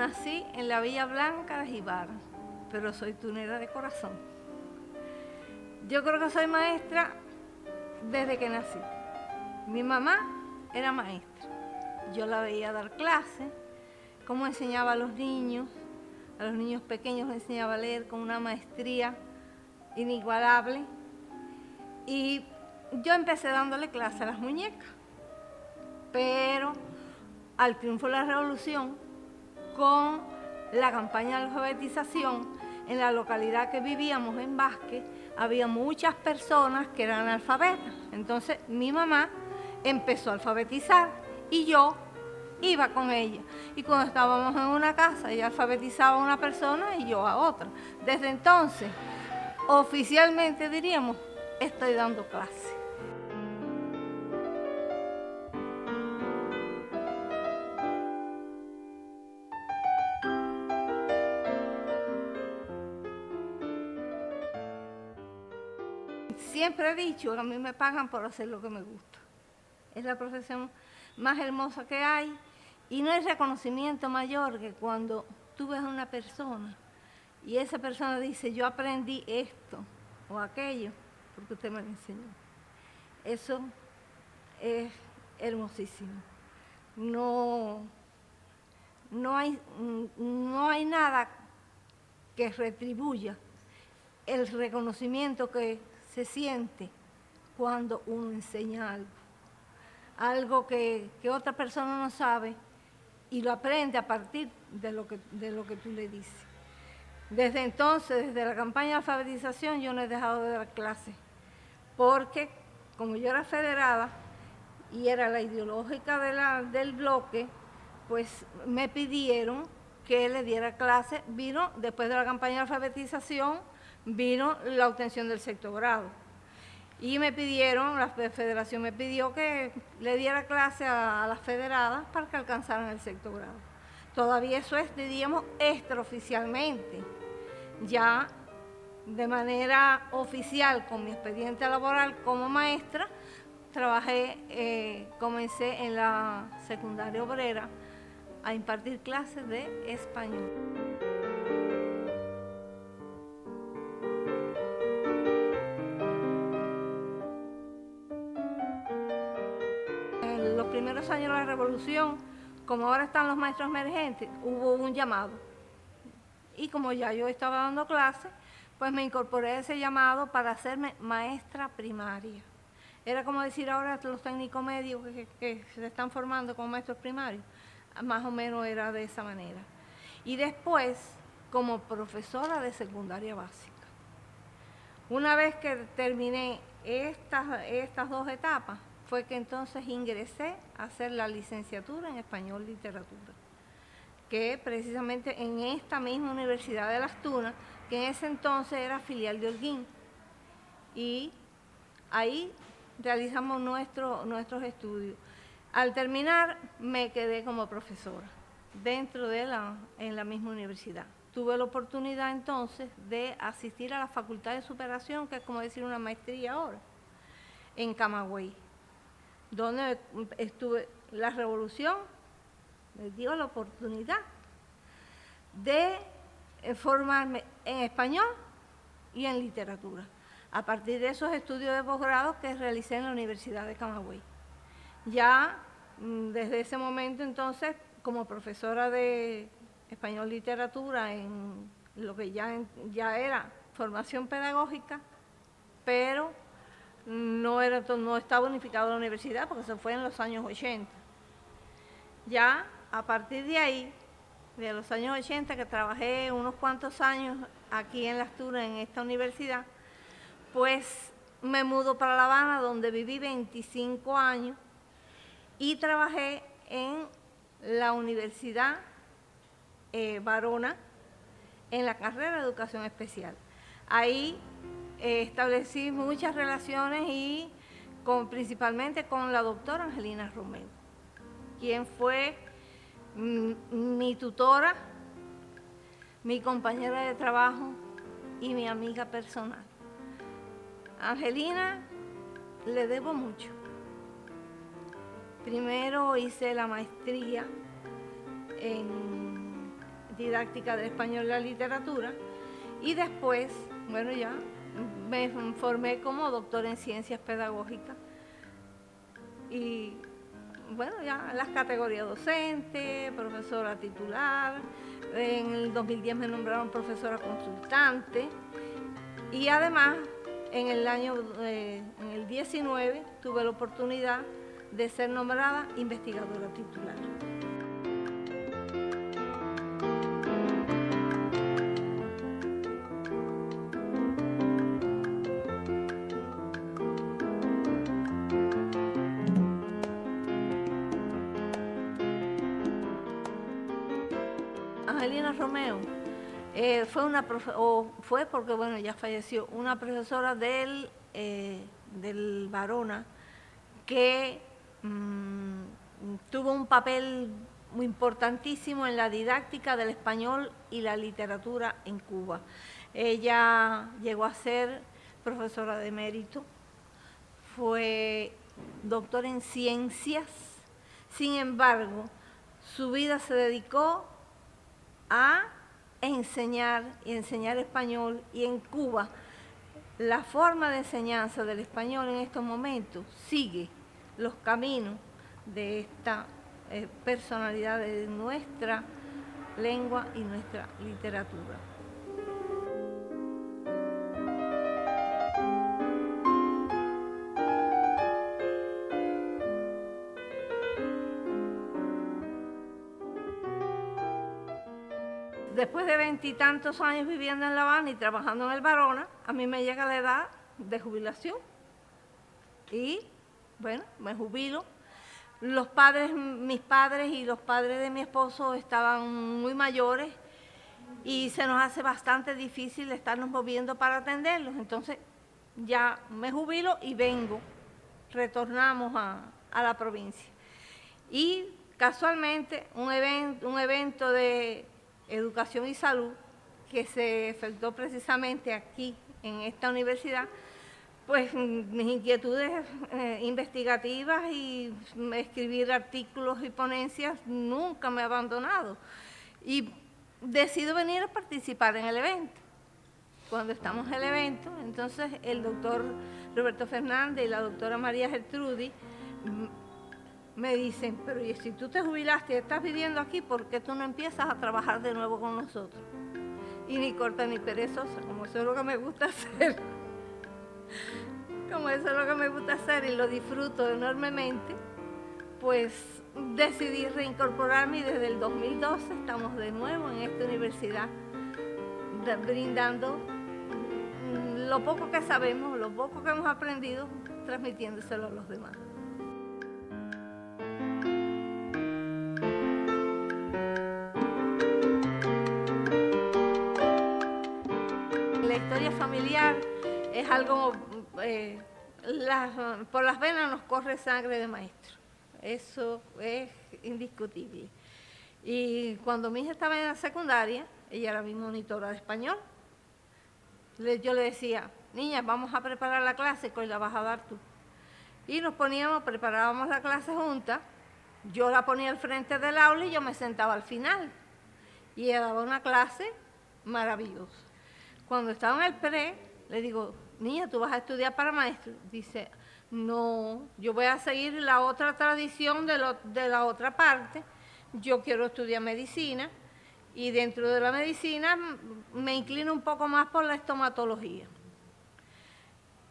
nací en la Villa Blanca de Jibara, pero soy tunera de corazón. Yo creo que soy maestra desde que nací. Mi mamá era maestra. Yo la veía dar clases, cómo enseñaba a los niños pequeños les enseñaba a leer con una maestría inigualable. Y yo empecé dándole clase a las muñecas. Pero al triunfo de la revolución, con la campaña de alfabetización, en la localidad que vivíamos, en Vázquez, había muchas personas que eran analfabetas. Entonces mi mamá empezó a alfabetizar y yo iba con ella. Y cuando estábamos en una casa, ella alfabetizaba a una persona y yo a otra. Desde entonces, oficialmente diríamos, estoy dando clase. Siempre he dicho que a mí me pagan por hacer lo que me gusta. Es la profesión más hermosa que hay y no hay reconocimiento mayor que cuando tú ves a una persona y esa persona dice, yo aprendí esto o aquello porque usted me lo enseñó. Eso es hermosísimo. No hay nada que retribuya el reconocimiento que se siente cuando uno enseña algo que otra persona no sabe y lo aprende a partir de lo que tú le dices. Desde entonces, desde la campaña de alfabetización, yo no he dejado de dar clases, porque como yo era federada y era la ideológica del bloque, pues me pidieron que le diera clase. Vino, después de la campaña de alfabetización, vino la obtención del sexto grado. Y me pidieron, la federación me pidió que le diera clase a las federadas para que alcanzaran el sexto grado. Todavía eso es, diríamos, extraoficialmente. Ya de manera oficial, con mi expediente laboral como maestra, comencé en la secundaria obrera a impartir clases de español. En los primeros años de la revolución, como ahora están los maestros emergentes, hubo un llamado. Y como ya yo estaba dando clases, pues me incorporé a ese llamado para hacerme maestra primaria. Era como decir ahora los técnicos medios que se están formando como maestros primarios. Más o menos era de esa manera. Y después, como profesora de secundaria básica. Una vez que terminé estas dos etapas, fue que entonces ingresé a hacer la licenciatura en español literatura, que precisamente en esta misma Universidad de Las Tunas, que en ese entonces era filial de Holguín. Y ahí realizamos nuestros estudios. Al terminar, me quedé como profesora en la misma universidad. Tuve la oportunidad entonces de asistir a la Facultad de Superación, que es como decir una maestría ahora, en Camagüey, donde estuve. La revolución me dio la oportunidad de formarme en español y en literatura, a partir de esos estudios de posgrado que realicé en la Universidad de Camagüey. Ya desde ese momento entonces, como profesora de español literatura en lo que ya era formación pedagógica, pero no estaba unificado la universidad porque se fue en los años 80. Ya a partir de ahí, de los años 80, que trabajé unos cuantos años aquí en Las Tunas, en esta universidad, pues me mudo para La Habana, donde viví 25 años y trabajé en la Universidad Barona, en la carrera de Educación Especial. Ahí establecí muchas relaciones y principalmente con la doctora Angelina Romeo, quien fue mi tutora, mi compañera de trabajo y mi amiga personal. Angelina le debo mucho. Primero hice la maestría en didáctica del español y la literatura, y después, bueno, ya me formé como doctora en ciencias pedagógicas y bueno, ya las categorías docente, profesora titular, en el 2010 me nombraron profesora consultante y además en el 19 tuve la oportunidad de ser nombrada investigadora titular. Angelina Romeo fue porque, bueno, ya falleció, una profesora del Barona que tuvo un papel muy importantísimo en la didáctica del español y la literatura en Cuba. Ella llegó a ser profesora de mérito, fue doctora en ciencias, sin embargo, su vida se dedicó a enseñar español, y en Cuba la forma de enseñanza del español en estos momentos sigue los caminos de esta personalidad de nuestra lengua y nuestra literatura. Después de 20 y tantos años viviendo en La Habana y trabajando en el Barona, a mí me llega la edad de jubilación y, bueno, me jubilo. Mis padres y los padres de mi esposo estaban muy mayores y se nos hace bastante difícil estarnos moviendo para atenderlos. Entonces ya me jubilo y retornamos a la provincia. Y casualmente un evento de educación y salud que se efectuó precisamente aquí en esta universidad, pues mis inquietudes investigativas y escribir artículos y ponencias nunca me ha abandonado. Y decido venir a participar en el evento. Cuando estamos en el evento, entonces el doctor Roberto Fernández y la doctora María Gertrudis me dicen, pero ¿y si tú te jubilaste y estás viviendo aquí, por qué tú no empiezas a trabajar de nuevo con nosotros? Y ni corta ni perezosa, como eso es lo que me gusta hacer. Como eso es lo que me gusta hacer y lo disfruto enormemente, pues decidí reincorporarme y desde el 2012 estamos de nuevo en esta universidad brindando lo poco que sabemos, lo poco que hemos aprendido, transmitiéndoselo a los demás. La historia familiar es algo, por las venas nos corre sangre de maestro, eso es indiscutible. Y cuando mi hija estaba en la secundaria, ella era mi monitora de español, yo le decía, niña, vamos a preparar la clase, que hoy la vas a dar tú. Y preparábamos la clase juntas, yo la ponía al frente del aula y yo me sentaba al final. Y ella daba una clase maravillosa. Cuando estaba en el pre, le digo, niña, ¿tú vas a estudiar para maestro? Dice, no, yo voy a seguir la otra tradición de la otra parte. Yo quiero estudiar medicina y dentro de la medicina me inclino un poco más por la estomatología.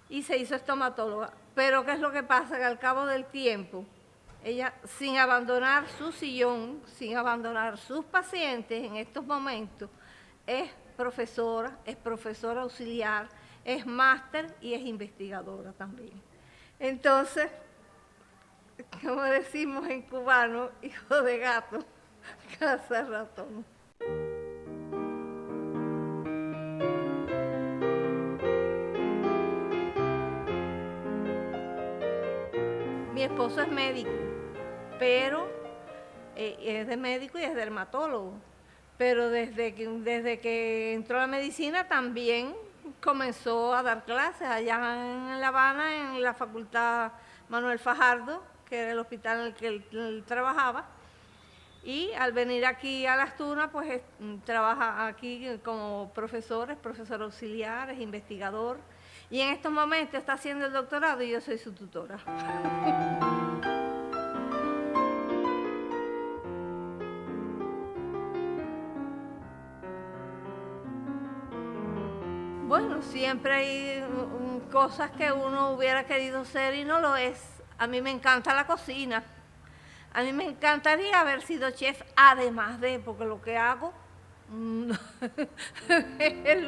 Y se hizo estomatóloga. Pero ¿qué es lo que pasa? Que al cabo del tiempo, ella, sin abandonar su sillón, sin abandonar sus pacientes en estos momentos, es profesora auxiliar, es máster y es investigadora también. Entonces, como decimos en cubano, hijo de gato, caza ratón. Mi esposo es médico, pero es de médico y es dermatólogo. Pero desde que entró a la medicina también comenzó a dar clases allá en La Habana, en la Facultad Manuel Fajardo, que era el hospital en el que él trabajaba. Y al venir aquí a Las Tunas, pues trabaja aquí como profesor auxiliar, es investigador. Y en estos momentos está haciendo el doctorado y yo soy su tutora. Bueno, siempre hay cosas que uno hubiera querido ser y no lo es. A mí me encanta la cocina. A mí me encantaría haber sido chef, además de, porque lo que hago es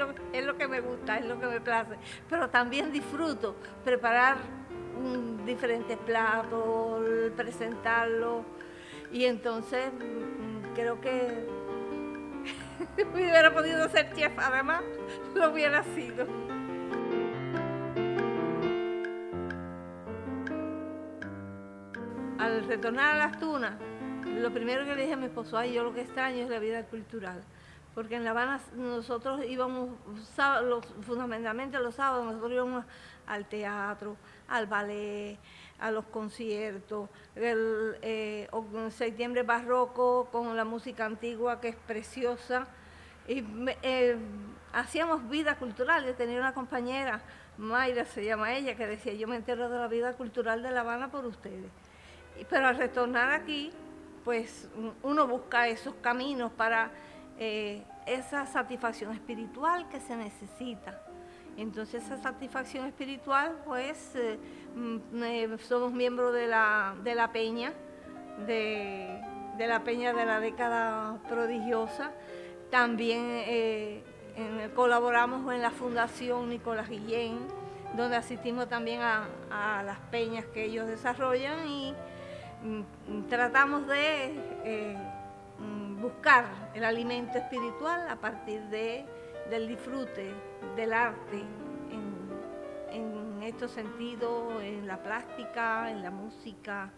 lo que me gusta, es lo que me place. Pero también disfruto preparar diferentes platos, presentarlos. Y entonces creo que hubiera podido ser chef, además lo hubiera sido. Al retornar a Las Tunas, lo primero que le dije a mi esposo, ay, yo lo que extraño es la vida cultural, porque en La Habana nosotros íbamos, fundamentalmente los sábados, nosotros íbamos al teatro, al ballet, a los conciertos, el septiembre barroco con la música antigua que es preciosa, y hacíamos vida cultural. Yo tenía una compañera, Mayra se llama ella, que decía, yo me entero de la vida cultural de La Habana por ustedes. Pero al retornar aquí, pues uno busca esos caminos para esa satisfacción espiritual que se necesita. Entonces esa satisfacción espiritual, pues somos miembros de la Peña, de la Peña de la década prodigiosa. También colaboramos en la Fundación Nicolás Guillén, donde asistimos también a las peñas que ellos desarrollan y tratamos de buscar el alimento espiritual a partir del disfrute del arte en estos sentidos, en la plástica, en la música,